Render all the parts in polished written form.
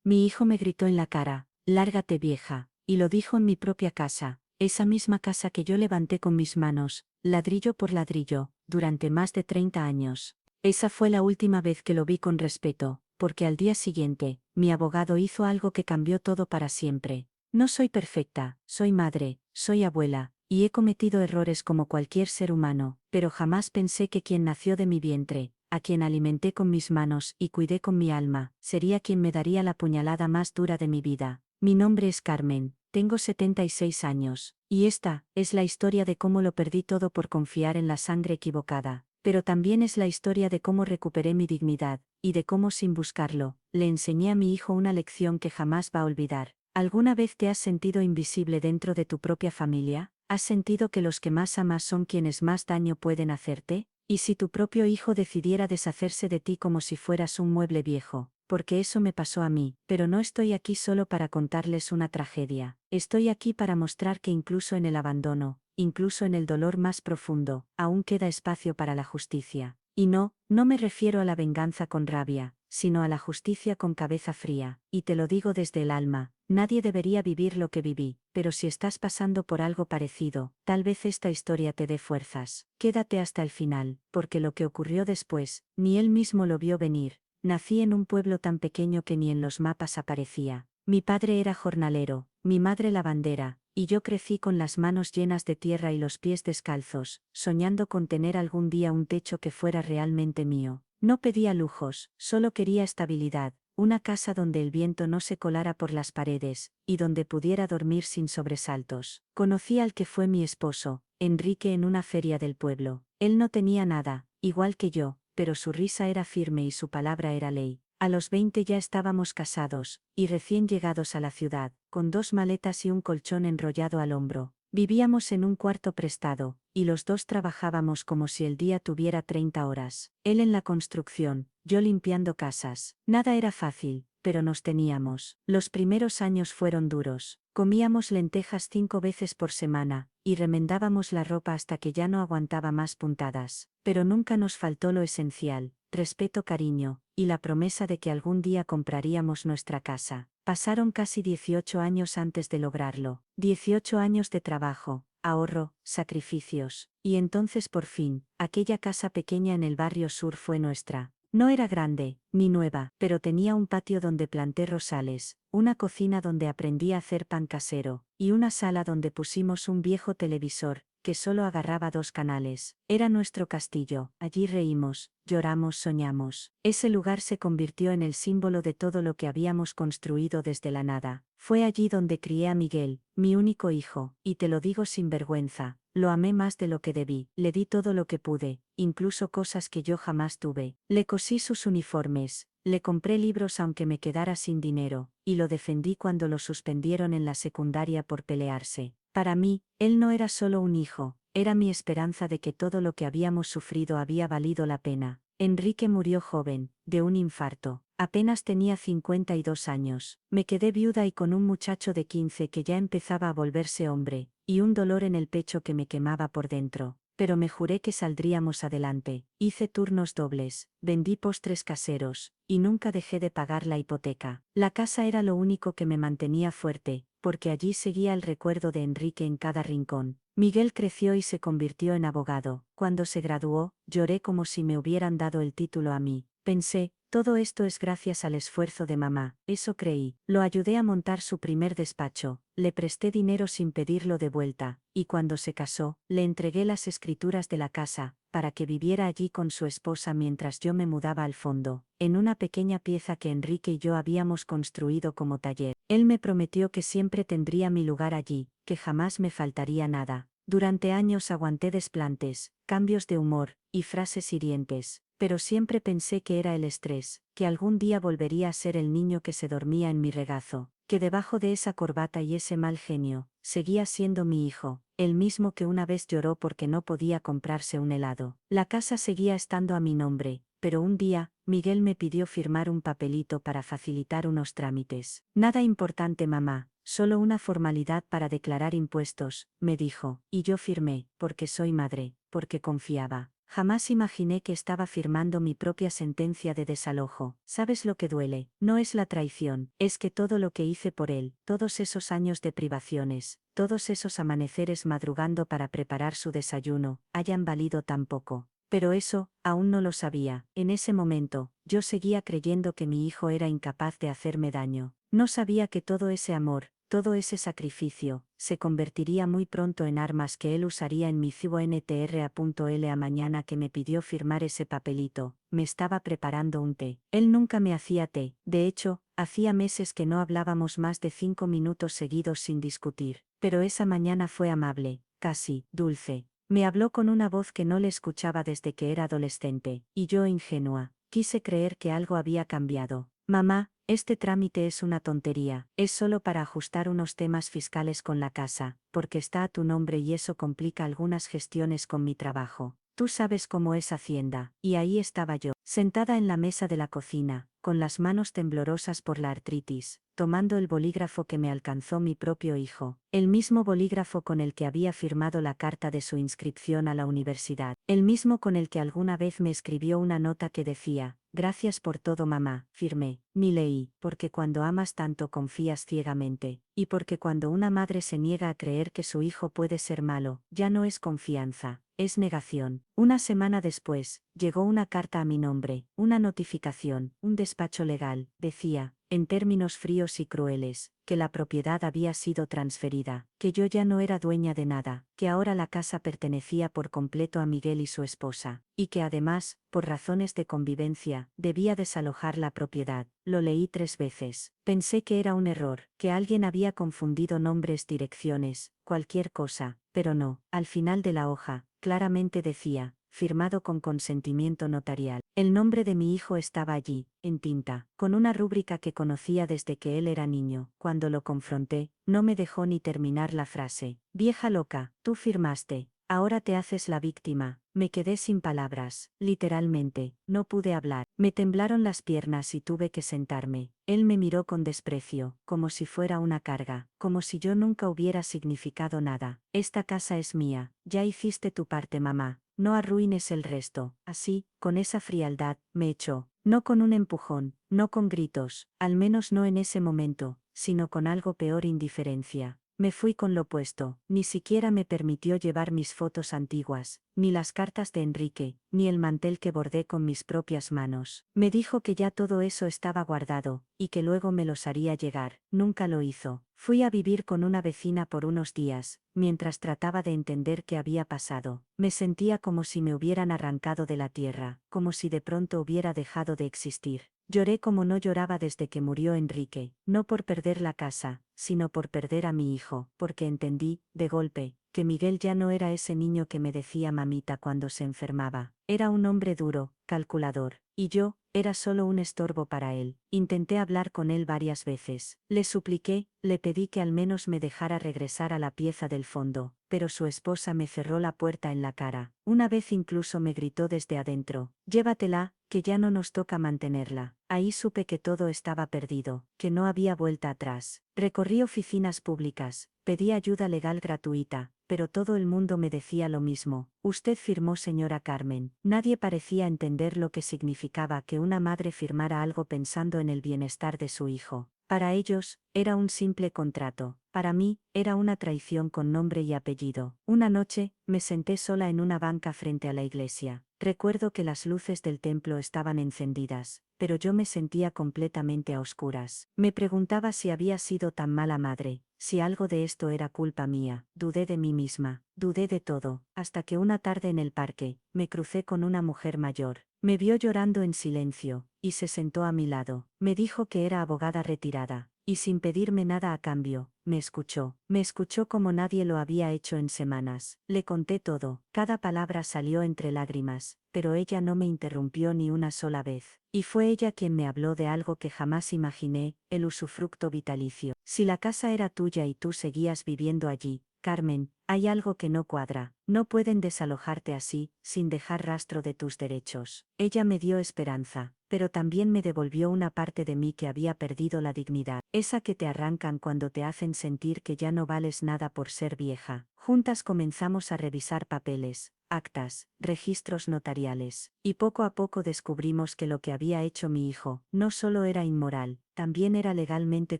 Mi hijo me gritó en la cara, lárgate vieja, y lo dijo en mi propia casa, esa misma casa que yo levanté con mis manos, ladrillo por ladrillo, durante más de 30 años. Esa fue la última vez que lo vi con respeto, porque al día siguiente, mi abogado hizo algo que cambió todo para siempre. No soy perfecta, soy madre, soy abuela, y he cometido errores como cualquier ser humano, pero jamás pensé que quien nació de mi vientre, a quien alimenté con mis manos y cuidé con mi alma, sería quien me daría la puñalada más dura de mi vida. Mi nombre es Carmen, tengo 76 años, y esta es la historia de cómo lo perdí todo por confiar en la sangre equivocada, pero también es la historia de cómo recuperé mi dignidad, y de cómo sin buscarlo, le enseñé a mi hijo una lección que jamás va a olvidar. ¿Alguna vez te has sentido invisible dentro de tu propia familia? ¿Has sentido que los que más amas son quienes más daño pueden hacerte? ¿Y si tu propio hijo decidiera deshacerse de ti como si fueras un mueble viejo? Porque eso me pasó a mí, pero no estoy aquí solo para contarles una tragedia, estoy aquí para mostrar que incluso en el abandono, incluso en el dolor más profundo, aún queda espacio para la justicia. Y no me refiero a la venganza con rabia, sino a la justicia con cabeza fría, y te lo digo desde el alma, nadie debería vivir lo que viví, pero si estás pasando por algo parecido, tal vez esta historia te dé fuerzas. Quédate hasta el final, porque lo que ocurrió después, ni él mismo lo vio venir. Nací en un pueblo tan pequeño que ni en los mapas aparecía. Mi padre era jornalero, mi madre lavandera, y yo crecí con las manos llenas de tierra y los pies descalzos, soñando con tener algún día un techo que fuera realmente mío. No pedía lujos, solo quería estabilidad, una casa donde el viento no se colara por las paredes, y donde pudiera dormir sin sobresaltos. Conocí al que fue mi esposo, Enrique, en una feria del pueblo. Él no tenía nada, igual que yo, pero su risa era firme y su palabra era ley. A los 20 ya estábamos casados, y recién llegados a la ciudad, con 2 maletas y un colchón enrollado al hombro. Vivíamos en un cuarto prestado, y los dos trabajábamos como si el día tuviera 30 horas. Él en la construcción, yo limpiando casas. Nada era fácil, pero nos teníamos. Los primeros años fueron duros. Comíamos lentejas 5 veces por semana, y remendábamos la ropa hasta que ya no aguantaba más puntadas. Pero nunca nos faltó lo esencial: respeto, cariño, y la promesa de que algún día compraríamos nuestra casa. Pasaron casi 18 años antes de lograrlo. 18 años de trabajo, ahorro, sacrificios, y entonces por fin, aquella casa pequeña en el barrio sur fue nuestra. No era grande, ni nueva, pero tenía un patio donde planté rosales, una cocina donde aprendí a hacer pan casero, y una sala donde pusimos un viejo televisor, que solo agarraba 2 canales. Era nuestro castillo, allí reímos, lloramos, soñamos. Ese lugar se convirtió en el símbolo de todo lo que habíamos construido desde la nada. Fue allí donde crié a Miguel, mi único hijo, y te lo digo sin vergüenza, lo amé más de lo que debí. Le di todo lo que pude, incluso cosas que yo jamás tuve. Le cosí sus uniformes, le compré libros aunque me quedara sin dinero, y lo defendí cuando lo suspendieron en la secundaria por pelearse. Para mí, él no era solo un hijo, era mi esperanza de que todo lo que habíamos sufrido había valido la pena. Enrique murió joven, de un infarto. Apenas tenía 52 años. Me quedé viuda y con un muchacho de 15 que ya empezaba a volverse hombre, y un dolor en el pecho que me quemaba por dentro. Pero me juré que saldríamos adelante. Hice turnos dobles, vendí postres caseros, y nunca dejé de pagar la hipoteca. La casa era lo único que me mantenía fuerte, porque allí seguía el recuerdo de Enrique en cada rincón. Miguel creció y se convirtió en abogado. Cuando se graduó, lloré como si me hubieran dado el título a mí. Pensé, todo esto es gracias al esfuerzo de mamá, eso creí. Lo ayudé a montar su primer despacho, le presté dinero sin pedirlo de vuelta, y cuando se casó, le entregué las escrituras de la casa, para que viviera allí con su esposa mientras yo me mudaba al fondo, en una pequeña pieza que Enrique y yo habíamos construido como taller. Él me prometió que siempre tendría mi lugar allí, que jamás me faltaría nada. Durante años aguanté desplantes, cambios de humor, y frases hirientes, pero siempre pensé que era el estrés, que algún día volvería a ser el niño que se dormía en mi regazo, que debajo de esa corbata y ese mal genio, seguía siendo mi hijo, el mismo que una vez lloró porque no podía comprarse un helado. La casa seguía estando a mi nombre, pero un día, Miguel me pidió firmar un papelito para facilitar unos trámites. Nada importante, mamá, solo una formalidad para declarar impuestos, me dijo, y yo firmé, porque soy madre, porque confiaba. Jamás imaginé que estaba firmando mi propia sentencia de desalojo. ¿Sabes lo que duele? No es la traición, es que todo lo que hice por él, todos esos años de privaciones, todos esos amaneceres madrugando para preparar su desayuno, hayan valido tan poco. Pero eso, aún no lo sabía. En ese momento, yo seguía creyendo que mi hijo era incapaz de hacerme daño. No sabía que todo ese amor, todo ese sacrificio, se convertiría muy pronto en armas que él usaría en mi CIBONTRA.L. mañana que me pidió firmar ese papelito, me estaba preparando un té. Él nunca me hacía té, de hecho, hacía meses que no hablábamos más de 5 minutos seguidos sin discutir, pero esa mañana fue amable, casi, dulce. Me habló con una voz que no le escuchaba desde que era adolescente, y yo ingenua, quise creer que algo había cambiado. Mamá, este trámite es una tontería, es solo para ajustar unos temas fiscales con la casa, porque está a tu nombre y eso complica algunas gestiones con mi trabajo. Tú sabes cómo es Hacienda, y ahí estaba yo, sentada en la mesa de la cocina, con las manos temblorosas por la artritis, tomando el bolígrafo que me alcanzó mi propio hijo, el mismo bolígrafo con el que había firmado la carta de su inscripción a la universidad, el mismo con el que alguna vez me escribió una nota que decía: gracias por todo mamá, firmé, ni leí, porque cuando amas tanto confías ciegamente, y porque cuando una madre se niega a creer que su hijo puede ser malo, ya no es confianza, es negación. Una semana después, llegó una carta a mi nombre, una notificación, un despacho legal, decía, en términos fríos y crueles, que la propiedad había sido transferida, que yo ya no era dueña de nada, que ahora la casa pertenecía por completo a Miguel y su esposa, y que además, por razones de convivencia, debía desalojar la propiedad. Lo leí 3 veces. Pensé que era un error, que alguien había confundido nombres, direcciones, cualquier cosa, pero no, al final de la hoja, claramente decía, firmado con consentimiento notarial. El nombre de mi hijo estaba allí, en tinta, con una rúbrica que conocía desde que él era niño. Cuando lo confronté, no me dejó ni terminar la frase. Vieja loca, tú firmaste, ahora te haces la víctima. Me quedé sin palabras, literalmente, no pude hablar. Me temblaron las piernas y tuve que sentarme. Él me miró con desprecio, como si fuera una carga, como si yo nunca hubiera significado nada. Esta casa es mía, ya hiciste tu parte mamá, no arruines el resto. Así, con esa frialdad, me echó, no con un empujón, no con gritos, al menos no en ese momento, sino con algo peor: indiferencia. Me fui con lo puesto, ni siquiera me permitió llevar mis fotos antiguas, ni las cartas de Enrique, ni el mantel que bordé con mis propias manos. Me dijo que ya todo eso estaba guardado, y que luego me los haría llegar. Nunca lo hizo. Fui a vivir con una vecina por unos días, mientras trataba de entender qué había pasado. Me sentía como si me hubieran arrancado de la tierra, como si de pronto hubiera dejado de existir. Lloré como no lloraba desde que murió Enrique, no por perder la casa, sino por perder a mi hijo, porque entendí, de golpe, que Miguel ya no era ese niño que me decía mamita cuando se enfermaba. Era un hombre duro, calculador, y yo, era solo un estorbo para él. Intenté hablar con él varias veces. Le supliqué, le pedí que al menos me dejara regresar a la pieza del fondo, pero su esposa me cerró la puerta en la cara. Una vez incluso me gritó desde adentro: llévatela, que ya no nos toca mantenerla. Ahí supe que todo estaba perdido, que no había vuelta atrás. Recorrí oficinas públicas, pedí ayuda legal gratuita, pero todo el mundo me decía lo mismo: usted firmó, señora Carmen. Nadie parecía entender lo que significaba que una madre firmara algo pensando en el bienestar de su hijo. Para ellos, era un simple contrato. Para mí, era una traición con nombre y apellido. Una noche, me senté sola en una banca frente a la iglesia. Recuerdo que las luces del templo estaban encendidas, pero yo me sentía completamente a oscuras. Me preguntaba si había sido tan mala madre, si algo de esto era culpa mía. Dudé de mí misma, dudé de todo, hasta que una tarde en el parque, me crucé con una mujer mayor. Me vio llorando en silencio, y se sentó a mi lado. Me dijo que era abogada retirada, y sin pedirme nada a cambio, me escuchó como nadie lo había hecho en semanas. Le conté todo, cada palabra salió entre lágrimas, pero ella no me interrumpió ni una sola vez. Y fue ella quien me habló de algo que jamás imaginé: el usufructo vitalicio. Si la casa era tuya y tú seguías viviendo allí, Carmen, hay algo que no cuadra. No pueden desalojarte así, sin dejar rastro de tus derechos. Ella me dio esperanza, pero también me devolvió una parte de mí que había perdido la dignidad, esa que te arrancan cuando te hacen sentir que ya no vales nada por ser vieja. Juntas comenzamos a revisar papeles, actas, registros notariales. Y poco a poco descubrimos que lo que había hecho mi hijo no solo era inmoral, también era legalmente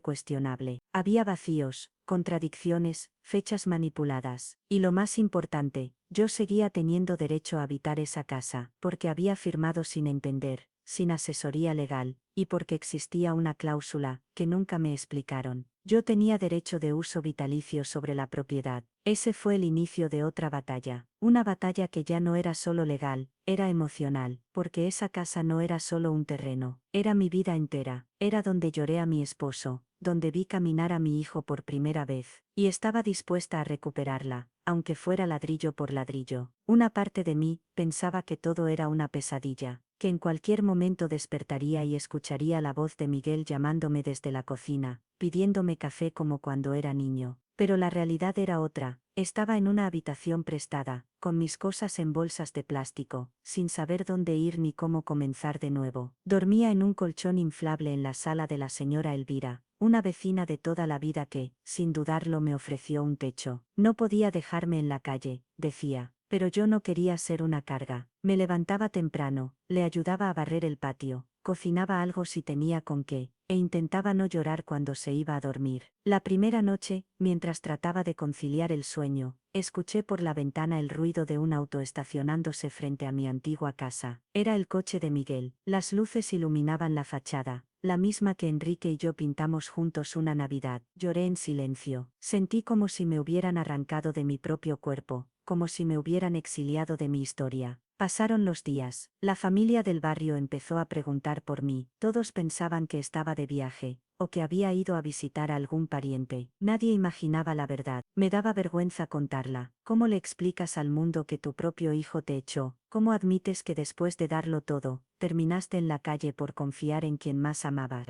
cuestionable. Había vacíos, contradicciones, fechas manipuladas. Y lo más importante, yo seguía teniendo derecho a habitar esa casa, porque había firmado sin entender, sin asesoría legal, y porque existía una cláusula, que nunca me explicaron. Yo tenía derecho de uso vitalicio sobre la propiedad. Ese fue el inicio de otra batalla. Una batalla que ya no era solo legal, era emocional, porque esa casa no era solo un terreno, era mi vida entera, era donde lloré a mi esposo, donde vi caminar a mi hijo por primera vez, y estaba dispuesta a recuperarla, aunque fuera ladrillo por ladrillo. Una parte de mí pensaba que todo era una pesadilla, que en cualquier momento despertaría y escucharía la voz de Miguel llamándome desde la cocina, pidiéndome café como cuando era niño. Pero la realidad era otra, estaba en una habitación prestada, con mis cosas en bolsas de plástico, sin saber dónde ir ni cómo comenzar de nuevo. Dormía en un colchón inflable en la sala de la señora Elvira, una vecina de toda la vida que, sin dudarlo, me ofreció un techo. No podía dejarme en la calle, decía. Pero yo no quería ser una carga. Me levantaba temprano, le ayudaba a barrer el patio, cocinaba algo si tenía con qué, e intentaba no llorar cuando se iba a dormir. La primera noche, mientras trataba de conciliar el sueño, escuché por la ventana el ruido de un auto estacionándose frente a mi antigua casa. Era el coche de Miguel. Las luces iluminaban la fachada, la misma que Enrique y yo pintamos juntos una Navidad. Lloré en silencio. Sentí como si me hubieran arrancado de mi propio cuerpo, como si me hubieran exiliado de mi historia. Pasaron los días, la familia del barrio empezó a preguntar por mí, todos pensaban que estaba de viaje, o que había ido a visitar a algún pariente. Nadie imaginaba la verdad, me daba vergüenza contarla. ¿Cómo le explicas al mundo que tu propio hijo te echó? ¿Cómo admites que después de darlo todo, terminaste en la calle por confiar en quien más amabas?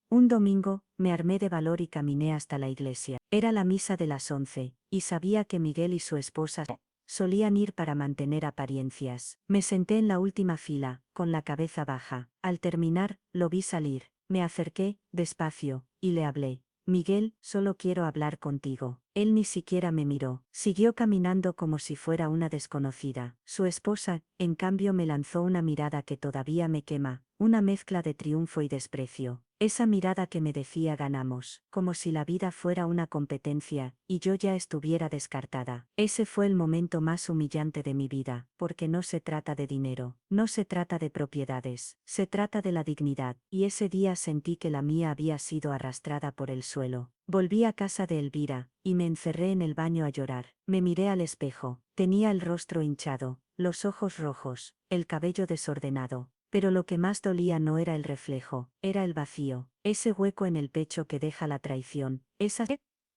Un domingo, me armé de valor y caminé hasta la iglesia. Era la misa de las 11, y sabía que Miguel y su esposa solían ir para mantener apariencias. Me senté en la última fila, con la cabeza baja. Al terminar, lo vi salir. Me acerqué, despacio, y le hablé. Miguel, solo quiero hablar contigo. Él ni siquiera me miró. Siguió caminando como si fuera una desconocida. Su esposa, en cambio, me lanzó una mirada que todavía me quema, una mezcla de triunfo y desprecio. Esa mirada que me decía ganamos, como si la vida fuera una competencia, y yo ya estuviera descartada. Ese fue el momento más humillante de mi vida, porque no se trata de dinero, no se trata de propiedades, se trata de la dignidad, y ese día sentí que la mía había sido arrastrada por el suelo. Volví a casa de Elvira, y me encerré en el baño a llorar. Me miré al espejo, tenía el rostro hinchado, los ojos rojos, el cabello desordenado. Pero lo que más dolía no era el reflejo, era el vacío, ese hueco en el pecho que deja la traición, esa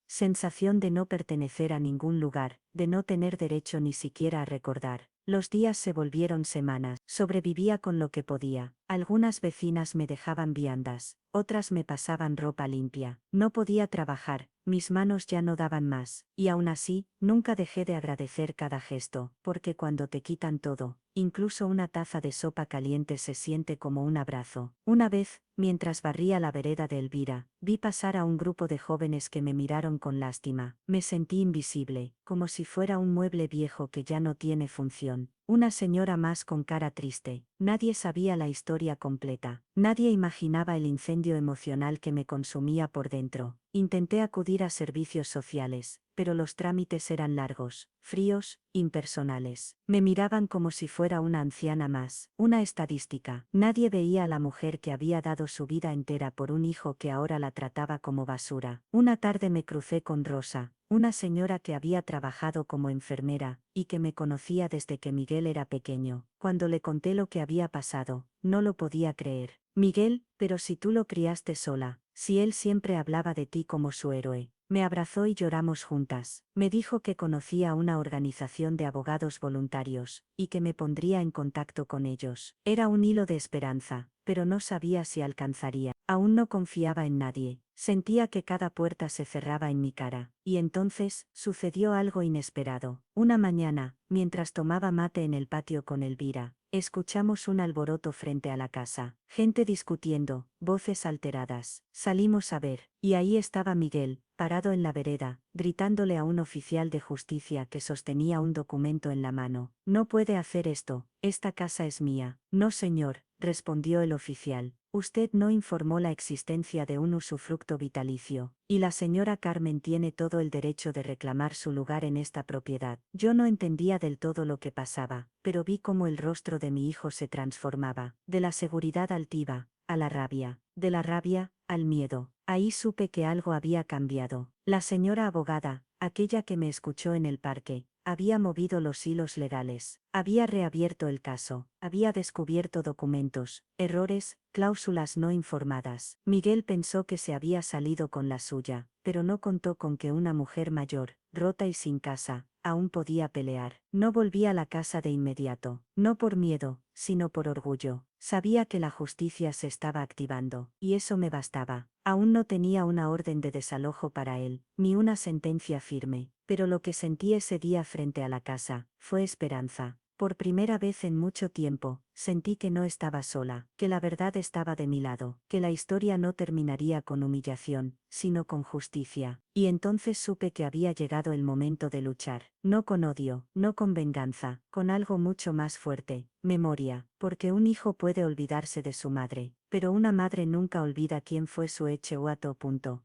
sensación de no pertenecer a ningún lugar, de no tener derecho ni siquiera a recordar. Los días se volvieron semanas, sobrevivía con lo que podía. Algunas vecinas me dejaban viandas, otras me pasaban ropa limpia. No podía trabajar, mis manos ya no daban más, y aún así, nunca dejé de agradecer cada gesto, porque cuando te quitan todo, incluso una taza de sopa caliente se siente como un abrazo. Una vez, mientras barría la vereda de Elvira, vi pasar a un grupo de jóvenes que me miraron con lástima. Me sentí invisible, como si fuera un mueble viejo que ya no tiene función. Una señora más con cara triste. Nadie sabía la historia completa. Nadie imaginaba el incendio emocional que me consumía por dentro. Intenté acudir a servicios sociales, pero los trámites eran largos, fríos, impersonales. Me miraban como si fuera una anciana más, una estadística. Nadie veía a la mujer que había dado su vida entera por un hijo que ahora la trataba como basura. Una tarde me crucé con Rosa, una señora que había trabajado como enfermera, y que me conocía desde que Miguel era pequeño. Cuando le conté lo que había pasado, no lo podía creer. Miguel, pero si tú lo criaste sola, si él siempre hablaba de ti como su héroe. Me abrazó y lloramos juntas. Me dijo que conocía una organización de abogados voluntarios, y que me pondría en contacto con ellos. Era un hilo de esperanza, pero no sabía si alcanzaría. Aún no confiaba en nadie. Sentía que cada puerta se cerraba en mi cara. Y entonces, sucedió algo inesperado. Una mañana, mientras tomaba mate en el patio con Elvira, Escuchamos un alboroto frente a la casa, gente discutiendo, voces alteradas. Salimos a ver, y ahí estaba Miguel, parado en la vereda, gritándole a un oficial de justicia que sostenía un documento en la mano. No puede hacer esto, esta casa es mía. No señor, respondió el oficial. Usted no informó la existencia de un usufructo vitalicio, y la señora Carmen tiene todo el derecho de reclamar su lugar en esta propiedad. Yo no entendía del todo lo que pasaba, pero vi cómo el rostro de mi hijo se transformaba, de la seguridad altiva, a la rabia, de la rabia, al miedo. Ahí supe que algo había cambiado. La señora abogada, aquella que me escuchó en el parque, había movido los hilos legales, había reabierto el caso, había descubierto documentos, errores, cláusulas no informadas. Miguel pensó que se había salido con la suya, pero no contó con que una mujer mayor, rota y sin casa, aún podía pelear. No volví a la casa de inmediato, no por miedo, sino por orgullo. Sabía que la justicia se estaba activando, y eso me bastaba. Aún no tenía una orden de desalojo para él, ni una sentencia firme, pero lo que sentí ese día frente a la casa, fue esperanza. Por primera vez en mucho tiempo, sentí que no estaba sola, que la verdad estaba de mi lado, que la historia no terminaría con humillación, sino con justicia. Y entonces supe que había llegado el momento de luchar, no con odio, no con venganza, con algo mucho más fuerte, memoria, porque un hijo puede olvidarse de su madre, pero una madre nunca olvida quién fue su echehuato.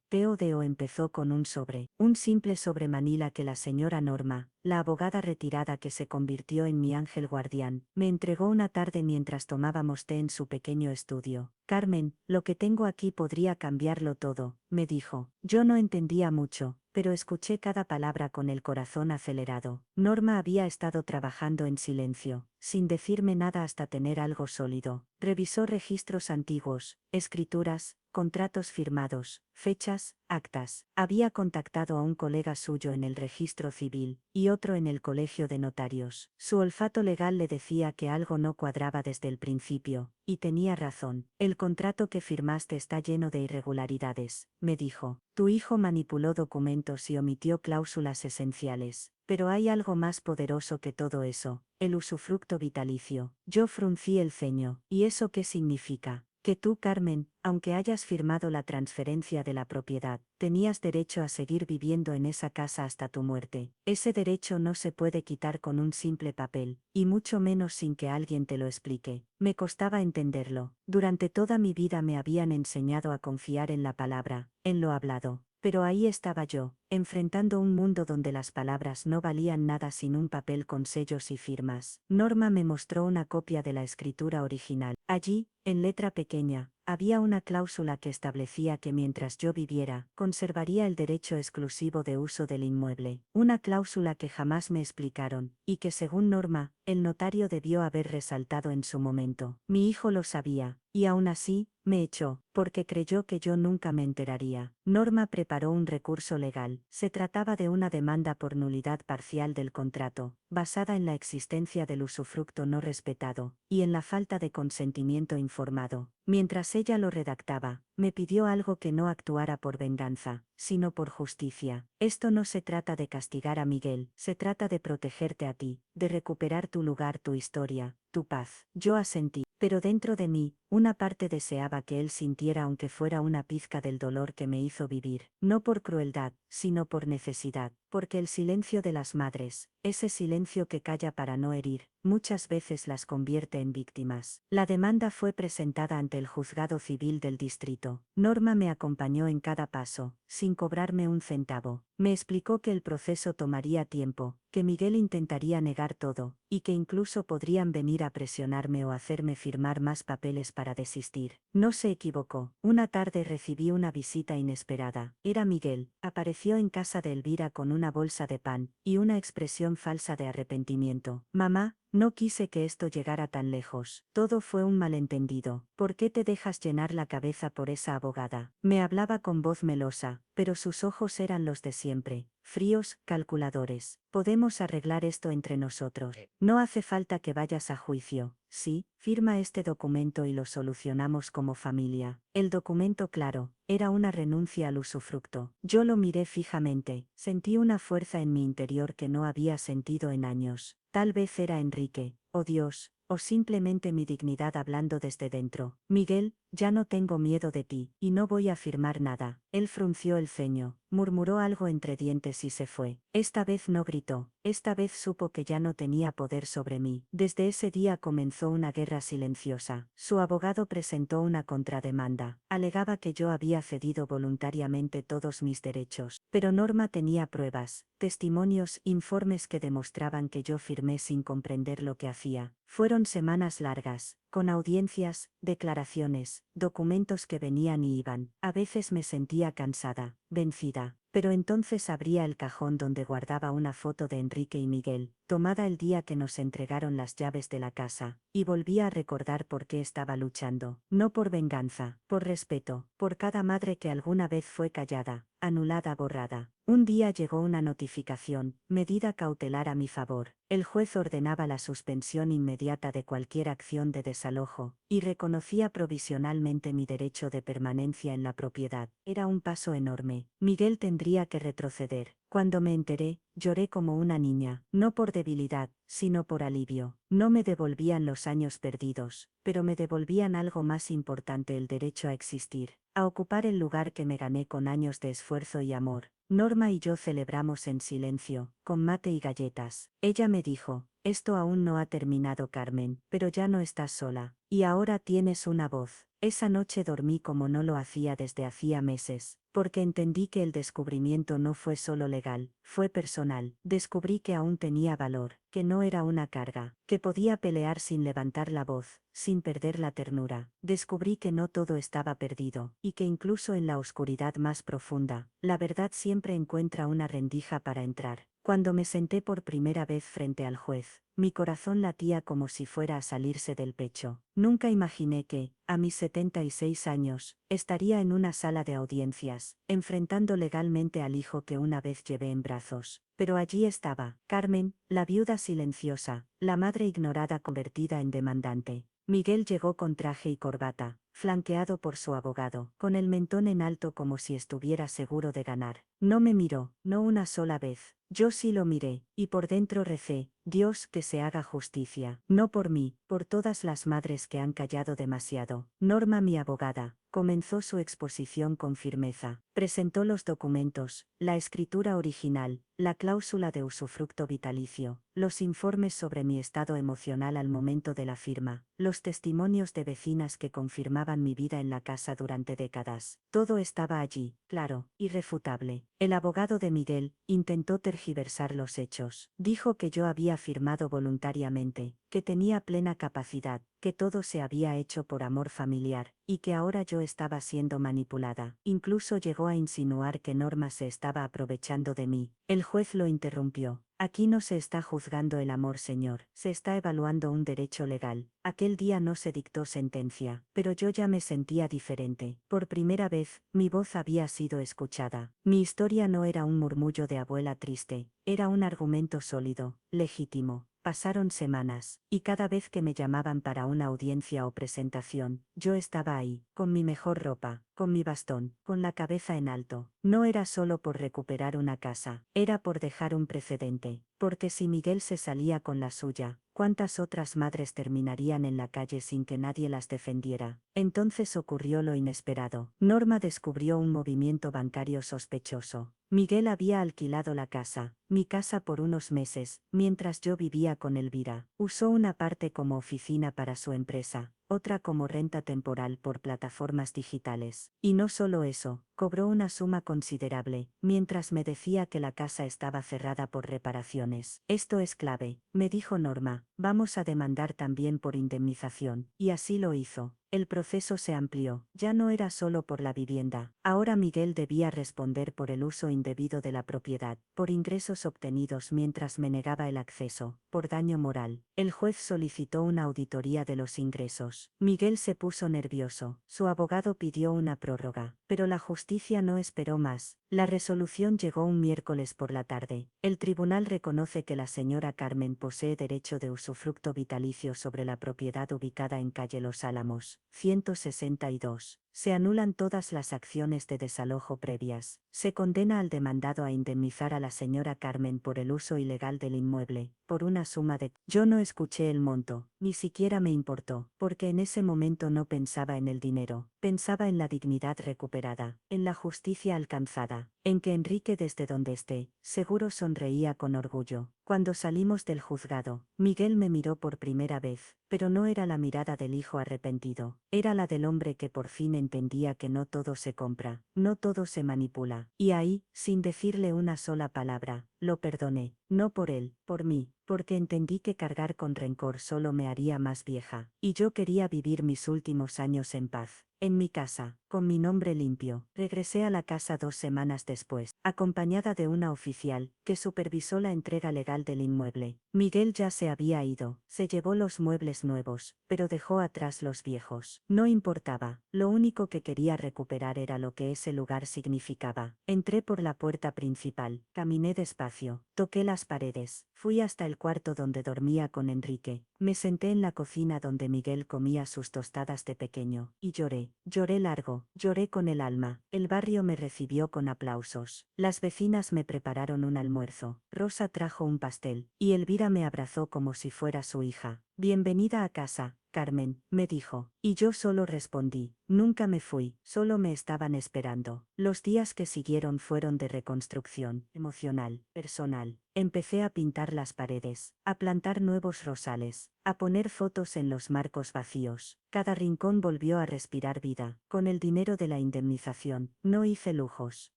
Teo empezó con un simple sobre Manila que la señora Norma, la abogada retirada que se convirtió en mi ángel guardián, me entregó una tarde mientras tomábamos té en su pequeño estudio. Carmen, lo que tengo aquí podría cambiarlo todo, me dijo. Yo no entendía mucho, pero escuché cada palabra con el corazón acelerado. Norma había estado trabajando en silencio, sin decirme nada hasta tener algo sólido. Revisó registros antiguos, escrituras, contratos firmados, fechas, actas. Había contactado a un colega suyo en el registro civil, y otro en el colegio de notarios. Su olfato legal le decía que algo no cuadraba desde el principio, y tenía razón. El contrato que firmaste está lleno de irregularidades, me dijo. Tu hijo manipuló documentos y omitió cláusulas esenciales. Pero hay algo más poderoso que todo eso, el usufructo vitalicio. Yo fruncí el ceño. ¿Y eso qué significa? Que tú, Carmen, aunque hayas firmado la transferencia de la propiedad, tenías derecho a seguir viviendo en esa casa hasta tu muerte. Ese derecho no se puede quitar con un simple papel, y mucho menos sin que alguien te lo explique. Me costaba entenderlo. Durante toda mi vida me habían enseñado a confiar en la palabra, en lo hablado. Pero ahí estaba yo, enfrentando un mundo donde las palabras no valían nada sin un papel con sellos y firmas. Norma me mostró una copia de la escritura original. Allí, en letra pequeña, había una cláusula que establecía que mientras yo viviera, conservaría el derecho exclusivo de uso del inmueble. Una cláusula que jamás me explicaron, y que según Norma, el notario debió haber resaltado en su momento. Mi hijo lo sabía, y aún así, me echó, porque creyó que yo nunca me enteraría. Norma preparó un recurso legal. Se trataba de una demanda por nulidad parcial del contrato, basada en la existencia del usufructo no respetado, y en la falta de consentimiento informado. Mientras ella lo redactaba, me pidió algo que no actuara por venganza, sino por justicia. Esto no se trata de castigar a Miguel, se trata de protegerte a ti, de recuperar tu lugar, tu historia, tu paz. Yo asentí, pero dentro de mí, una parte deseaba que él sintiera aunque fuera una pizca del dolor que me hizo vivir, no por crueldad, sino por necesidad, porque el silencio de las madres, ese silencio que calla para no herir, muchas veces las convierte en víctimas. La demanda fue presentada ante el juzgado civil del distrito. Norma me acompañó en cada paso, sin cobrarme un centavo. Me explicó que el proceso tomaría tiempo, que Miguel intentaría negar todo, y que incluso podrían venir a presionarme o hacerme firmar más papeles para desistir. No se equivocó. Una tarde recibí una visita inesperada. Era Miguel. Apareció en casa de Elvira con una bolsa de pan, y una expresión falsa de arrepentimiento. Mamá, no quise que esto llegara tan lejos. Todo fue un malentendido. ¿Por qué te dejas llenar la cabeza por esa abogada? Me hablaba con voz melosa, pero sus ojos eran los de siempre, fríos, calculadores. Podemos arreglar esto entre nosotros. No hace falta que vayas a juicio. Sí, firma este documento y lo solucionamos como familia. El documento, claro, era una renuncia al usufructo. Yo lo miré fijamente, sentí una fuerza en mi interior que no había sentido en años. Tal vez era Enrique, oh Dios, o simplemente mi dignidad hablando desde dentro. Miguel, ya no tengo miedo de ti, y no voy a afirmar nada. Él frunció el ceño, murmuró algo entre dientes y se fue. Esta vez no gritó, esta vez supo que ya no tenía poder sobre mí. Desde ese día comenzó una guerra silenciosa. Su abogado presentó una contrademanda. Alegaba que yo había cedido voluntariamente todos mis derechos. Pero Norma tenía pruebas, testimonios, informes que demostraban que yo firmé sin comprender lo que hacía. Fueron semanas largas, con audiencias, declaraciones, documentos que venían y iban. A veces me sentía cansada, vencida. Pero entonces abría el cajón donde guardaba una foto de Enrique y Miguel, tomada el día que nos entregaron las llaves de la casa, y volvía a recordar por qué estaba luchando. No por venganza, por respeto, por cada madre que alguna vez fue callada, anulada, borrada. Un día llegó una notificación, medida cautelar a mi favor. El juez ordenaba la suspensión inmediata de cualquier acción de desalojo, y reconocía provisionalmente mi derecho de permanencia en la propiedad. Era un paso enorme. Miguel tendría que retroceder. Cuando me enteré, lloré como una niña, no por debilidad, sino por alivio. No me devolvían los años perdidos, pero me devolvían algo más importante: el derecho a existir, a ocupar el lugar que me gané con años de esfuerzo y amor. Norma y yo celebramos en silencio, con mate y galletas. Ella me dijo: esto aún no ha terminado, Carmen, pero ya no estás sola, y ahora tienes una voz. Esa noche dormí como no lo hacía desde hacía meses, porque entendí que el descubrimiento no fue solo legal, fue personal. Descubrí que aún tenía valor, que no era una carga, que podía pelear sin levantar la voz, sin perder la ternura. Descubrí que no todo estaba perdido, y que incluso en la oscuridad más profunda, la verdad siempre encuentra una rendija para entrar. Cuando me senté por primera vez frente al juez, mi corazón latía como si fuera a salirse del pecho. Nunca imaginé que, a mis 76 años, estaría en una sala de audiencias, enfrentando legalmente al hijo que una vez llevé en brazos. Pero allí estaba, Carmen, la viuda silenciosa, la madre ignorada convertida en demandante. Miguel llegó con traje y corbata, flanqueado por su abogado, con el mentón en alto como si estuviera seguro de ganar. No me miró, no una sola vez. Yo sí lo miré, y por dentro recé: Dios, que se haga justicia, no por mí, por todas las madres que han callado demasiado. Norma, mi abogada, comenzó su exposición con firmeza. Presentó los documentos, la escritura original, la cláusula de usufructo vitalicio, los informes sobre mi estado emocional al momento de la firma, los testimonios de vecinas que confirmaban mi vida en la casa durante décadas. Todo estaba allí, claro, irrefutable. El abogado de Miguel intentó tergiversar los hechos. Dijo que yo había firmado voluntariamente, que tenía plena capacidad, que todo se había hecho por amor familiar, y que ahora yo estaba siendo manipulada. Incluso llegó a insinuar que Norma se estaba aprovechando de mí. El juez lo interrumpió. Aquí no se está juzgando el amor, señor, se está evaluando un derecho legal. Aquel día no se dictó sentencia, pero yo ya me sentía diferente. Por primera vez, mi voz había sido escuchada. Mi historia no era un murmullo de abuela triste, era un argumento sólido, legítimo. Pasaron semanas, y cada vez que me llamaban para una audiencia o presentación, yo estaba ahí, con mi mejor ropa, con mi bastón, con la cabeza en alto. No era solo por recuperar una casa, era por dejar un precedente, porque si Miguel se salía con la suya, ¿cuántas otras madres terminarían en la calle sin que nadie las defendiera? Entonces ocurrió lo inesperado. Norma descubrió un movimiento bancario sospechoso. Miguel había alquilado la casa, mi casa, por unos meses, mientras yo vivía con Elvira. Usó una parte como oficina para su empresa, otra como renta temporal por plataformas digitales. Y no solo eso, cobró una suma considerable, mientras me decía que la casa estaba cerrada por reparaciones. Esto es clave, me dijo Norma, vamos a demandar también por indemnización. Y así lo hizo. El proceso se amplió, ya no era solo por la vivienda. Ahora Miguel debía responder por el uso indebido de la propiedad, por ingresos obtenidos mientras me negaba el acceso, por daño moral. El juez solicitó una auditoría de los ingresos. Miguel se puso nervioso. Su abogado pidió una prórroga, pero la justicia no esperó más. La resolución llegó un miércoles por la tarde. El tribunal reconoce que la señora Carmen posee derecho de usufructo vitalicio sobre la propiedad ubicada en calle Los Álamos, 162. Se anulan todas las acciones de desalojo previas. Se condena al demandado a indemnizar a la señora Carmen por el uso ilegal del inmueble, por una suma de... Yo no escuché el monto, ni siquiera me importó, porque en ese momento no pensaba en el dinero, pensaba en la dignidad recuperada, en la justicia alcanzada, en que Enrique desde donde esté, seguro sonreía con orgullo. Cuando salimos del juzgado, Miguel me miró por primera vez, pero no era la mirada del hijo arrepentido, era la del hombre que por fin entendía que no todo se compra, no todo se manipula. Y ahí, sin decirle una sola palabra, lo perdoné, no por él, por mí, porque entendí que cargar con rencor solo me haría más vieja, y yo quería vivir mis últimos años en paz. En mi casa, con mi nombre limpio, regresé a la casa 2 semanas después, acompañada de una oficial, que supervisó la entrega legal del inmueble. Miguel ya se había ido, se llevó los muebles nuevos, pero dejó atrás los viejos. No importaba, lo único que quería recuperar era lo que ese lugar significaba. Entré por la puerta principal, caminé despacio, toqué las paredes, fui hasta el cuarto donde dormía con Enrique, me senté en la cocina donde Miguel comía sus tostadas de pequeño, y lloré. Lloré largo, lloré con el alma. El barrio me recibió con aplausos. Las vecinas me prepararon un almuerzo. Rosa trajo un pastel, y Elvira me abrazó como si fuera su hija. Bienvenida a casa, Carmen, me dijo. Y yo solo respondí, nunca me fui, solo me estaban esperando. Los días que siguieron fueron de reconstrucción, emocional, personal. Empecé a pintar las paredes, a plantar nuevos rosales, a poner fotos en los marcos vacíos. Cada rincón volvió a respirar vida. Con el dinero de la indemnización, no hice lujos,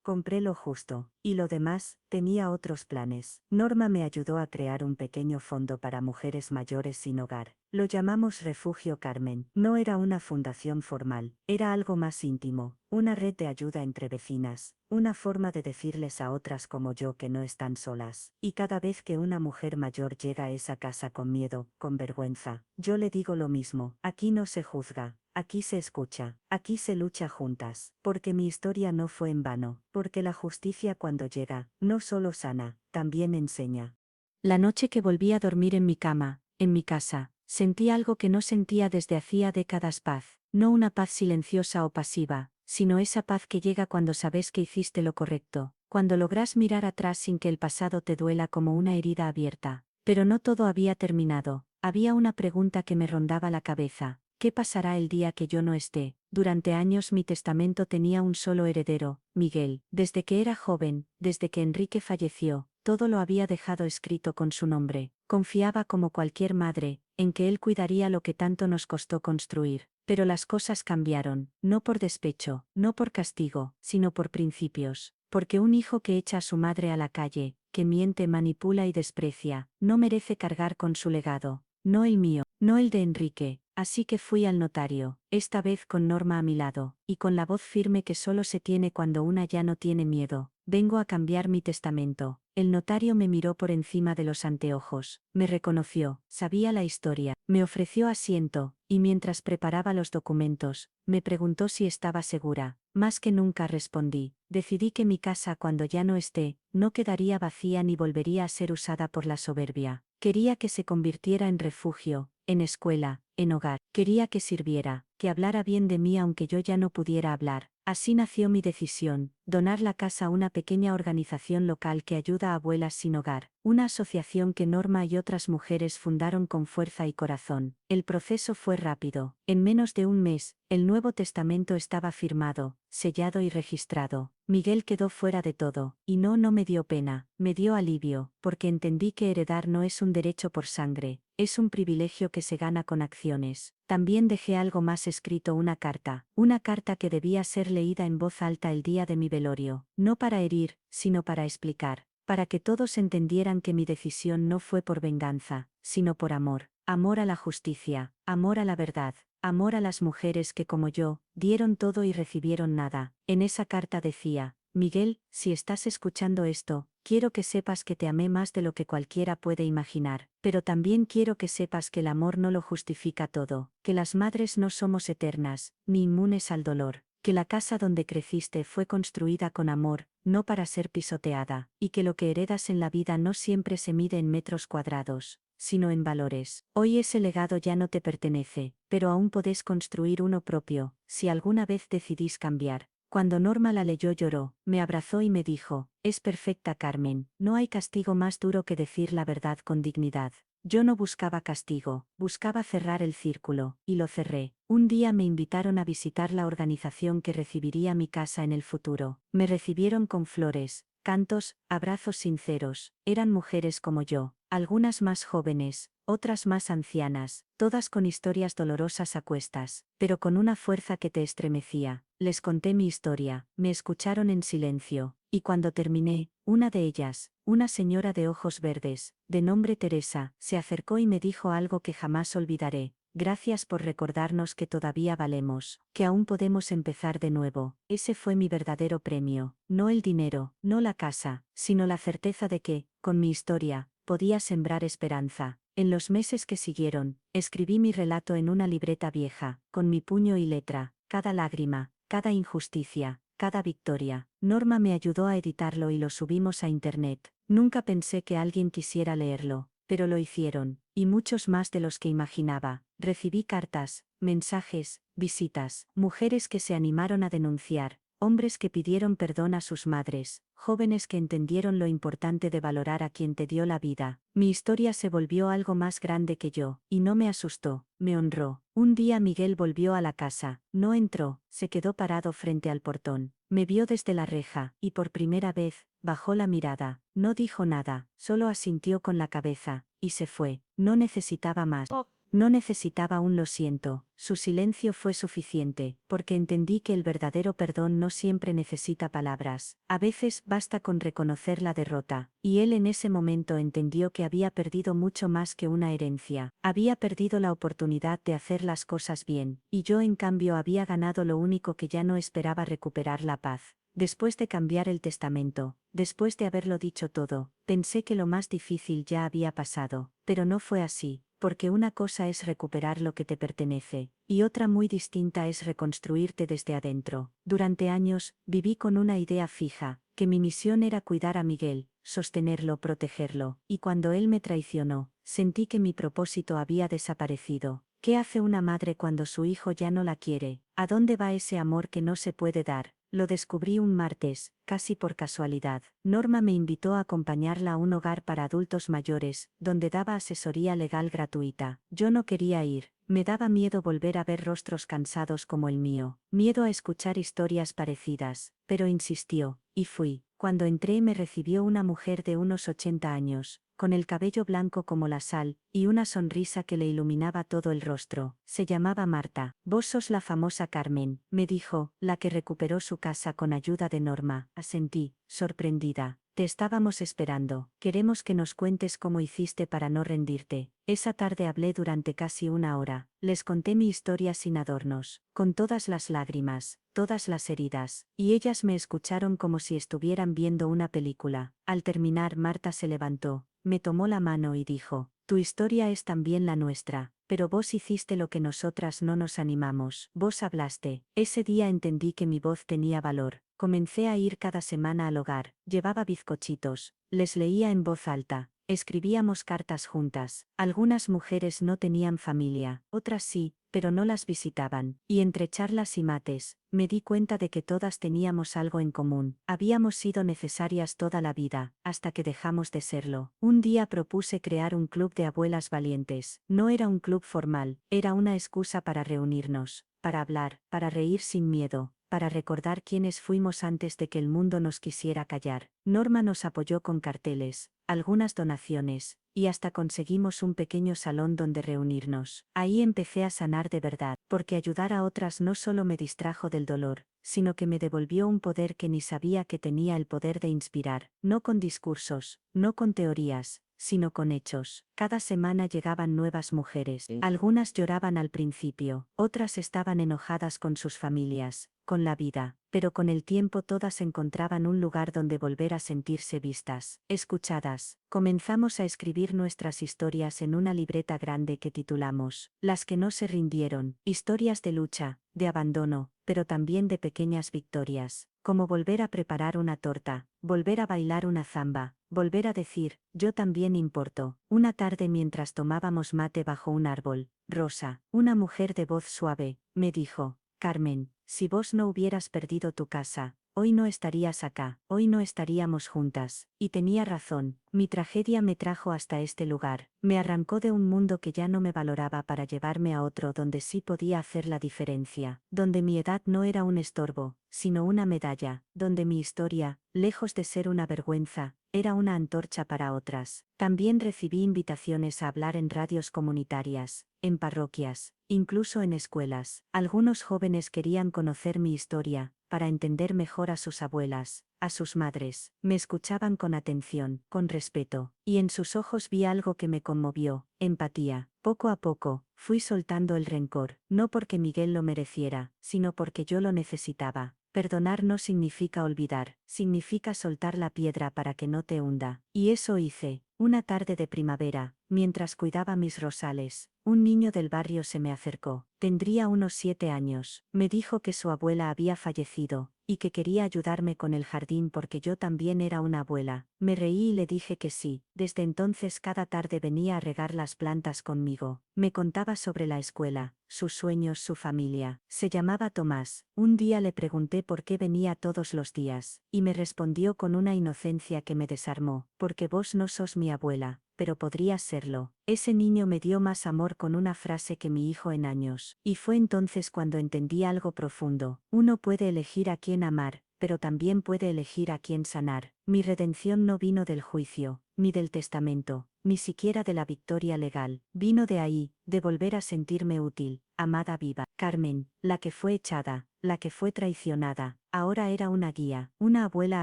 compré lo justo, y lo demás, tenía otros planes. Norma me ayudó a crear un pequeño fondo para mujeres mayores sin hogar. Lo llamamos Refugio Carmen. No era una fundación formal, era algo más íntimo, una red de ayuda entre vecinas, una forma de decirles a otras como yo que no están solas. Y cada vez que una mujer mayor llega a esa casa con miedo, con vergüenza, yo le digo lo mismo, aquí no se juzga, aquí se escucha, aquí se lucha juntas, porque mi historia no fue en vano, porque la justicia cuando llega, no solo sana, también enseña. La noche que volví a dormir en mi cama, en mi casa, sentí algo que no sentía desde hacía décadas: paz, no una paz silenciosa o pasiva, sino esa paz que llega cuando sabes que hiciste lo correcto, cuando logras mirar atrás sin que el pasado te duela como una herida abierta. Pero no todo había terminado, había una pregunta que me rondaba la cabeza: ¿qué pasará el día que yo no esté? Durante años mi testamento tenía un solo heredero, Miguel. Desde que era joven, desde que Enrique falleció, todo lo había dejado escrito con su nombre. Confiaba como cualquier madre, en que él cuidaría lo que tanto nos costó construir. Pero las cosas cambiaron, no por despecho, no por castigo, sino por principios. Porque un hijo que echa a su madre a la calle, que miente, manipula y desprecia, no merece cargar con su legado, no el mío, no el de Enrique. Así que fui al notario, esta vez con Norma a mi lado, y con la voz firme que solo se tiene cuando una ya no tiene miedo: vengo a cambiar mi testamento. El notario me miró por encima de los anteojos, me reconoció, sabía la historia, me ofreció asiento, y mientras preparaba los documentos, me preguntó si estaba segura. Más que nunca, respondí. Decidí que mi casa, cuando ya no esté, no quedaría vacía ni volvería a ser usada por la soberbia. Quería que se convirtiera en refugio, en escuela, en hogar. Quería que sirviera, que hablara bien de mí aunque yo ya no pudiera hablar. Así nació mi decisión: donar la casa a una pequeña organización local que ayuda a abuelas sin hogar, una asociación que Norma y otras mujeres fundaron con fuerza y corazón. El proceso fue rápido. En menos de un mes, el nuevo testamento estaba firmado, sellado y registrado. Miguel quedó fuera de todo, y no me dio pena, me dio alivio, porque entendí que heredar no es un derecho por sangre, es un privilegio que se gana con acciones. También dejé algo más escrito: una carta que debía ser leída en voz alta el día de mi velorio, no para herir, sino para explicar, para que todos entendieran que mi decisión no fue por venganza, sino por amor, amor a la justicia, amor a la verdad, amor a las mujeres que como yo, dieron todo y recibieron nada. En esa carta decía: Miguel, si estás escuchando esto, quiero que sepas que te amé más de lo que cualquiera puede imaginar, pero también quiero que sepas que el amor no lo justifica todo, que las madres no somos eternas, ni inmunes al dolor, que la casa donde creciste fue construida con amor, no para ser pisoteada, y que lo que heredas en la vida no siempre se mide en metros cuadrados, sino en valores. Hoy ese legado ya no te pertenece, pero aún podés construir uno propio, si alguna vez decidís cambiar. Cuando Norma la leyó lloró, me abrazó y me dijo, es perfecta Carmen, no hay castigo más duro que decir la verdad con dignidad. Yo no buscaba castigo, buscaba cerrar el círculo, y lo cerré. Un día me invitaron a visitar la organización que recibiría mi casa en el futuro. Me recibieron con flores, cantos, abrazos sinceros. Eran mujeres como yo, algunas más jóvenes, otras más ancianas, todas con historias dolorosas a cuestas, pero con una fuerza que te estremecía. Les conté mi historia, me escucharon en silencio, y cuando terminé, una de ellas, una señora de ojos verdes, de nombre Teresa, se acercó y me dijo algo que jamás olvidaré. Gracias por recordarnos que todavía valemos, que aún podemos empezar de nuevo. Ese fue mi verdadero premio, no el dinero, no la casa, sino la certeza de que, con mi historia, podía sembrar esperanza. En los meses que siguieron, escribí mi relato en una libreta vieja, con mi puño y letra, cada lágrima, cada injusticia, cada victoria. Norma me ayudó a editarlo y lo subimos a internet. Nunca pensé que alguien quisiera leerlo, pero lo hicieron, y muchos más de los que imaginaba. Recibí cartas, mensajes, visitas, mujeres que se animaron a denunciar, hombres que pidieron perdón a sus madres, jóvenes que entendieron lo importante de valorar a quien te dio la vida. Mi historia se volvió algo más grande que yo, y no me asustó, me honró. Un día Miguel volvió a la casa, no entró, se quedó parado frente al portón. Me vio desde la reja, y por primera vez, bajó la mirada, no dijo nada, solo asintió con la cabeza, y se fue. No necesitaba más. No necesitaba un lo siento, su silencio fue suficiente, porque entendí que el verdadero perdón no siempre necesita palabras, a veces basta con reconocer la derrota, y él en ese momento entendió que había perdido mucho más que una herencia, había perdido la oportunidad de hacer las cosas bien, y yo en cambio había ganado lo único que ya no esperaba: recuperar la paz. Después de cambiar el testamento, después de haberlo dicho todo, pensé que lo más difícil ya había pasado, pero no fue así. Porque una cosa es recuperar lo que te pertenece, y otra muy distinta es reconstruirte desde adentro. Durante años, viví con una idea fija, que mi misión era cuidar a Miguel, sostenerlo, protegerlo, y cuando él me traicionó, sentí que mi propósito había desaparecido. ¿Qué hace una madre cuando su hijo ya no la quiere? ¿A dónde va ese amor que no se puede dar? Lo descubrí un martes, casi por casualidad. Norma me invitó a acompañarla a un hogar para adultos mayores, donde daba asesoría legal gratuita. Yo no quería ir, me daba miedo volver a ver rostros cansados como el mío, miedo a escuchar historias parecidas, pero insistió, y fui. Cuando entré me recibió una mujer de unos 80 años, con el cabello blanco como la sal, y una sonrisa que le iluminaba todo el rostro. Se llamaba Marta. Vos sos la famosa Carmen, me dijo, la que recuperó su casa con ayuda de Norma. Asentí, sorprendida. Te estábamos esperando. Queremos que nos cuentes cómo hiciste para no rendirte. Esa tarde hablé durante casi una hora. Les conté mi historia sin adornos, con todas las lágrimas, todas las heridas, y ellas me escucharon como si estuvieran viendo una película. Al terminar, Marta se levantó, me tomó la mano y dijo: tu historia es también la nuestra, pero vos hiciste lo que nosotras no nos animamos. Vos hablaste. Ese día entendí que mi voz tenía valor. Comencé a ir cada semana al hogar, llevaba bizcochitos, les leía en voz alta, escribíamos cartas juntas. Algunas mujeres no tenían familia, otras sí, pero no las visitaban, y entre charlas y mates, me di cuenta de que todas teníamos algo en común. Habíamos sido necesarias toda la vida, hasta que dejamos de serlo. Un día propuse crear un club de abuelas valientes. No era un club formal, era una excusa para reunirnos, para hablar, para reír sin miedo, para recordar quiénes fuimos antes de que el mundo nos quisiera callar. Norma nos apoyó con carteles, algunas donaciones, y hasta conseguimos un pequeño salón donde reunirnos. Ahí empecé a sanar de verdad, porque ayudar a otras no solo me distrajo del dolor, sino que me devolvió un poder que ni sabía que tenía: el poder de inspirar, no con discursos, no con teorías, sino con hechos. Cada semana llegaban nuevas mujeres. Algunas lloraban al principio, otras estaban enojadas con sus familias, con la vida, pero con el tiempo todas encontraban un lugar donde volver a sentirse vistas, escuchadas. Comenzamos a escribir nuestras historias en una libreta grande que titulamos Las que no se rindieron, historias de lucha, de abandono, pero también de pequeñas victorias, como volver a preparar una torta, volver a bailar una zamba, volver a decir, yo también importo. Una tarde mientras tomábamos mate bajo un árbol, Rosa, una mujer de voz suave, me dijo, Carmen, si vos no hubieras perdido tu casa, hoy no estarías acá, hoy no estaríamos juntas. Y tenía razón, mi tragedia me trajo hasta este lugar, me arrancó de un mundo que ya no me valoraba para llevarme a otro donde sí podía hacer la diferencia, donde mi edad no era un estorbo, sino una medalla, donde mi historia, lejos de ser una vergüenza, era una antorcha para otras. También recibí invitaciones a hablar en radios comunitarias, en parroquias, incluso en escuelas. Algunos jóvenes querían conocer mi historia, para entender mejor a sus abuelas, a sus madres. Me escuchaban con atención, con respeto, y en sus ojos vi algo que me conmovió, empatía. Poco a poco, fui soltando el rencor, no porque Miguel lo mereciera, sino porque yo lo necesitaba. Perdonar no significa olvidar, significa soltar la piedra para que no te hunda. Y eso hice. Una tarde de primavera, mientras cuidaba mis rosales, un niño del barrio se me acercó. Tendría unos 7 años. Me dijo que su abuela había fallecido, y que quería ayudarme con el jardín porque yo también era una abuela. Me reí y le dije que sí. Desde entonces cada tarde venía a regar las plantas conmigo. Me contaba sobre la escuela, sus sueños, su familia. Se llamaba Tomás. Un día le pregunté por qué venía todos los días, y me respondió con una inocencia que me desarmó, porque vos no sos mi abuela, pero podrías serlo. Ese niño me dio más amor con una frase que mi hijo en años, y fue entonces cuando entendí algo profundo. Uno puede elegir a quién amar, pero también puede elegir a quién sanar. Mi redención no vino del juicio, ni del testamento, ni siquiera de la victoria legal. Vino de ahí, de volver a sentirme útil, amada viva. Carmen, la que fue echada, la que fue traicionada, ahora era una guía, una abuela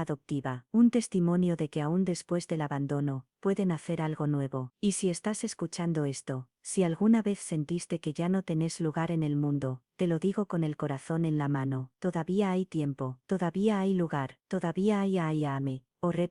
adoptiva, un testimonio de que aún después del abandono, pueden hacer algo nuevo. Y si estás escuchando esto, si alguna vez sentiste que ya no tenés lugar en el mundo, te lo digo con el corazón en la mano, todavía hay tiempo, todavía hay lugar, todavía hay ame. Oré.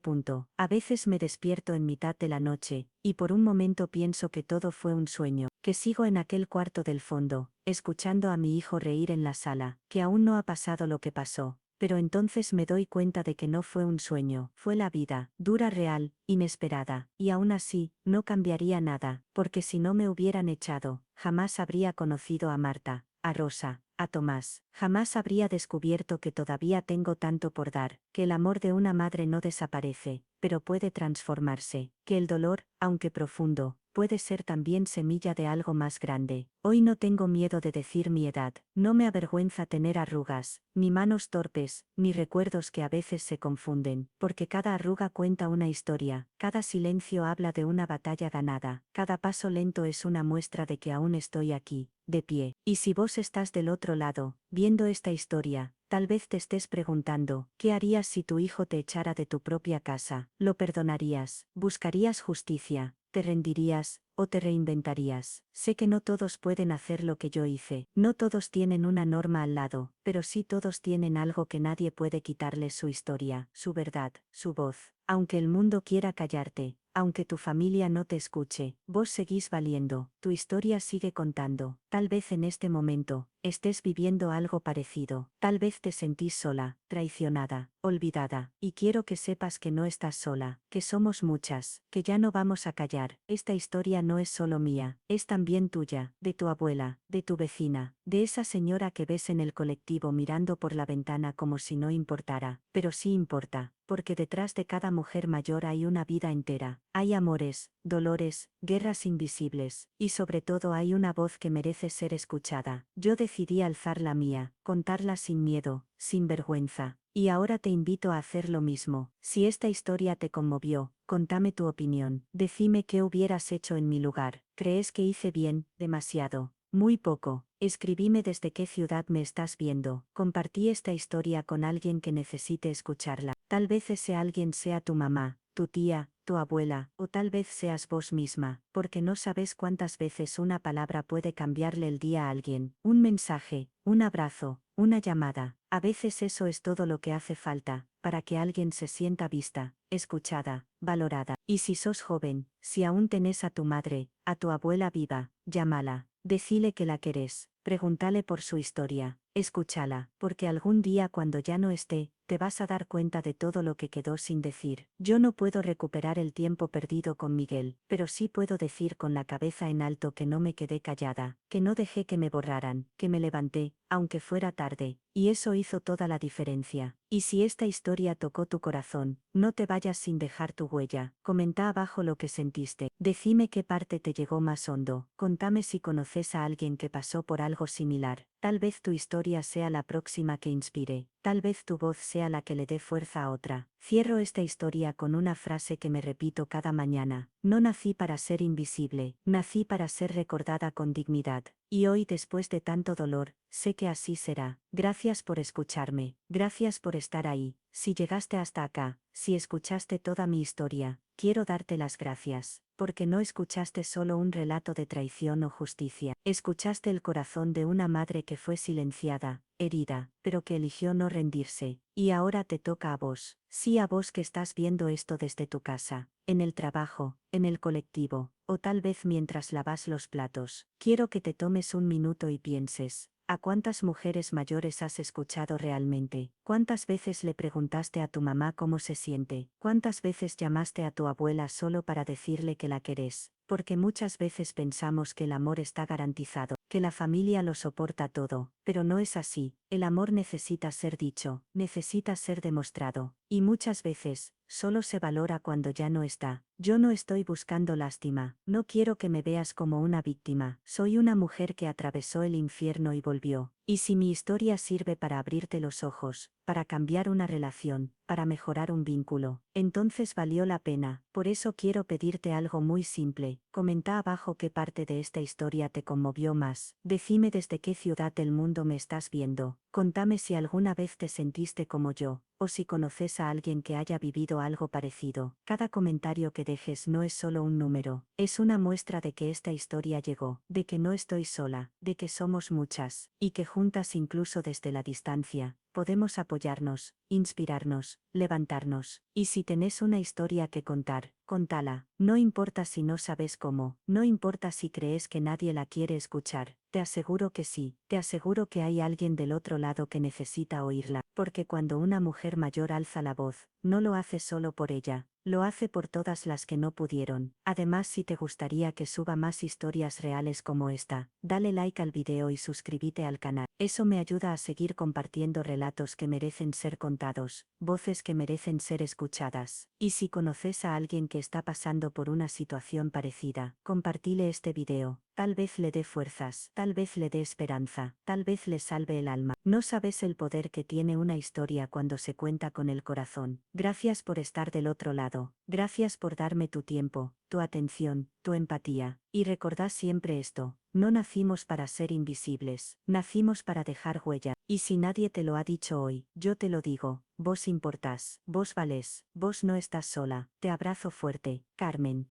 A veces me despierto en mitad de la noche, y por un momento pienso que todo fue un sueño, que sigo en aquel cuarto del fondo, escuchando a mi hijo reír en la sala, que aún no ha pasado lo que pasó. Pero entonces me doy cuenta de que no fue un sueño, fue la vida, dura, real, inesperada, y aún así, no cambiaría nada, porque si no me hubieran echado, jamás habría conocido a Marta, a Rosa, a Tomás, jamás habría descubierto que todavía tengo tanto por dar, que el amor de una madre no desaparece, pero puede transformarse, que el dolor, aunque profundo, puede ser también semilla de algo más grande. Hoy no tengo miedo de decir mi edad, no me avergüenza tener arrugas, ni manos torpes, ni recuerdos que a veces se confunden, porque cada arruga cuenta una historia, cada silencio habla de una batalla ganada, cada paso lento es una muestra de que aún estoy aquí, de pie. Y si vos estás del otro lado, viendo esta historia, tal vez te estés preguntando, ¿qué harías si tu hijo te echara de tu propia casa? ¿Lo perdonarías? ¿Buscarías justicia? ¿Te rendirías, o te reinventarías? Sé que no todos pueden hacer lo que yo hice, no todos tienen una norma al lado, pero sí todos tienen algo que nadie puede quitarles: su historia, su verdad, su voz. Aunque el mundo quiera callarte, aunque tu familia no te escuche, vos seguís valiendo, tu historia sigue contando. Tal vez en este momento, estés viviendo algo parecido, tal vez te sentís sola, traicionada, olvidada, y quiero que sepas que no estás sola, que somos muchas, que ya no vamos a callar. Esta historia no es solo mía, es también tuya, de tu abuela, de tu vecina, de esa señora que ves en el colectivo mirando por la ventana como si no importara, pero sí importa, porque detrás de cada mujer mayor hay una vida entera, hay amores, dolores, guerras invisibles, y sobre todo hay una voz que merece ser escuchada. Yo decidí alzar la mía, contarla sin miedo, sin vergüenza, y ahora te invito a hacer lo mismo. Si esta historia te conmovió, contame tu opinión, decime qué hubieras hecho en mi lugar. ¿Crees que hice bien, demasiado, muy poco? Escribime desde qué ciudad me estás viendo. Compartí esta historia con alguien que necesite escucharla. Tal vez ese alguien sea tu mamá, tu tía, tu abuela, o tal vez seas vos misma, porque no sabes cuántas veces una palabra puede cambiarle el día a alguien. Un mensaje, un abrazo, una llamada. A veces eso es todo lo que hace falta, para que alguien se sienta vista, escuchada, valorada. Y si sos joven, si aún tenés a tu madre, a tu abuela viva, llámala, decile que la querés, pregúntale por su historia, Escúchala, porque algún día cuando ya no esté, te vas a dar cuenta de todo lo que quedó sin decir. Yo no puedo recuperar el tiempo perdido con Miguel, pero sí puedo decir con la cabeza en alto que no me quedé callada, que no dejé que me borraran, que me levanté, aunque fuera tarde, y eso hizo toda la diferencia. Y si esta historia tocó tu corazón, no te vayas sin dejar tu huella. Comenta abajo lo que sentiste. Decime qué parte te llegó más hondo. Contame si conoces a alguien que pasó por algo similar. Tal vez tu historia sea la próxima que inspire. Tal vez tu voz sea la que le dé fuerza a otra. Cierro esta historia con una frase que me repito cada mañana. No nací para ser invisible, nací para ser recordada con dignidad. Y hoy, después de tanto dolor, sé que así será. Gracias por escucharme, gracias por estar ahí. Si llegaste hasta acá, si escuchaste toda mi historia, quiero darte las gracias, porque no escuchaste solo un relato de traición o justicia, escuchaste el corazón de una madre que fue silenciada, herida, pero que eligió no rendirse, y ahora te toca a vos, sí, a vos que estás viendo esto desde tu casa, en el trabajo, en el colectivo, o tal vez mientras lavas los platos. Quiero que te tomes un minuto y pienses. ¿A cuántas mujeres mayores has escuchado realmente? ¿Cuántas veces le preguntaste a tu mamá cómo se siente? ¿Cuántas veces llamaste a tu abuela solo para decirle que la querés? Porque muchas veces pensamos que el amor está garantizado, que la familia lo soporta todo, pero no es así. El amor necesita ser dicho, necesita ser demostrado, y muchas veces, solo se valora cuando ya no está. Yo no estoy buscando lástima, no quiero que me veas como una víctima, soy una mujer que atravesó el infierno y volvió. Y si mi historia sirve para abrirte los ojos, para cambiar una relación, para mejorar un vínculo, entonces valió la pena. Por eso quiero pedirte algo muy simple. Comenta abajo qué parte de esta historia te conmovió más. Decime desde qué ciudad del mundo me estás viendo. Contame si alguna vez te sentiste como yo, o si conoces a alguien que haya vivido algo parecido. Cada comentario que dejes no es solo un número, es una muestra de que esta historia llegó, de que no estoy sola, de que somos muchas, y que juntas, incluso desde la distancia, podemos apoyarnos, inspirarnos, levantarnos. Y si tenés una historia que contar, contala. No importa si no sabes cómo, no importa si crees que nadie la quiere escuchar, te aseguro que sí, te aseguro que hay alguien del otro lado que necesita oírla, porque cuando una mujer mayor alza la voz, no lo hace solo por ella, lo hace por todas las que no pudieron. Además, si te gustaría que suba más historias reales como esta, dale like al video y suscríbete al canal. Eso me ayuda a seguir compartiendo relatos que merecen ser contados, voces que merecen ser escuchadas. Y si conoces a alguien que está pasando por una situación parecida, compartile este video. Tal vez le dé fuerzas, tal vez le dé esperanza, tal vez le salve el alma. No sabes el poder que tiene una historia cuando se cuenta con el corazón. Gracias por estar del otro lado, gracias por darme tu tiempo, tu atención, tu empatía. Y recordad siempre esto, no nacimos para ser invisibles, nacimos para dejar huella. Y si nadie te lo ha dicho hoy, yo te lo digo, vos importás, vos valés, vos no estás sola. Te abrazo fuerte, Carmen.